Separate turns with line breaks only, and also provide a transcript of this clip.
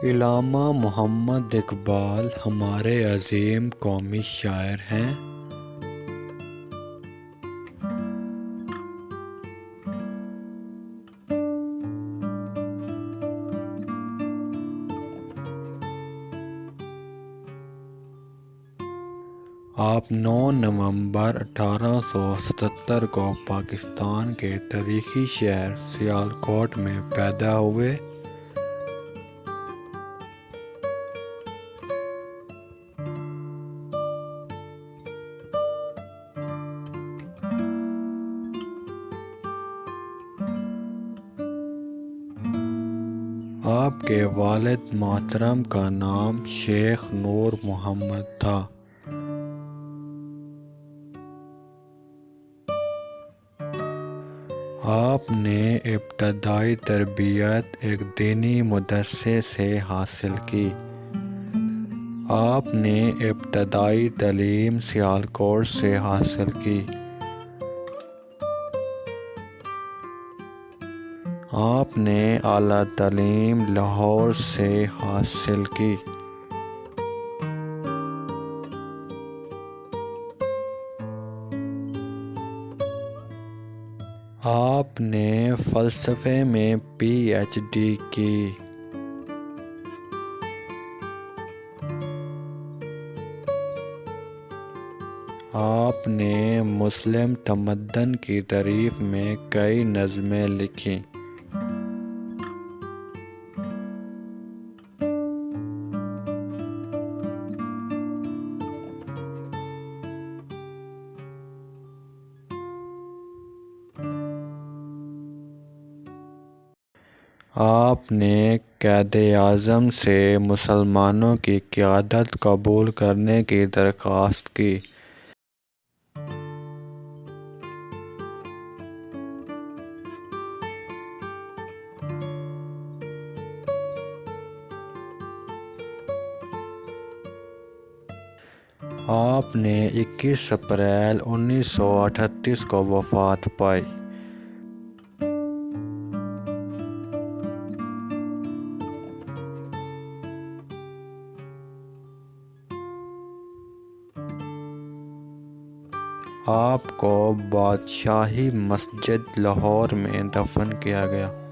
علامہ محمد اقبال ہمارے عظیم قومی شاعر ہیں۔ آپ 9 نومبر 1877 کو پاکستان کے تاریخی شہر سیالکوٹ میں پیدا ہوئے۔ آپ کے والد محترم کا نام شیخ نور محمد تھا۔ آپ نے ابتدائی تربیت ایک دینی مدرسے سے حاصل کی۔ آپ نے ابتدائی تعلیم سیالکوٹ سے حاصل کی۔ آپ نے اعلیٰ تعلیم لاہور سے حاصل کی۔ آپ نے فلسفے میں پی ایچ ڈی کی۔ آپ نے مسلم تمدن کی تعریف میں کئی نظمیں لکھیں۔ آپ نے قائد اعظم سے مسلمانوں کی قیادت قبول کرنے کی درخواست کی۔ آپ نے 21 اپریل 1938 کو وفات پائی۔ آپ کو بادشاہی مسجد لاہور میں دفن کیا گیا۔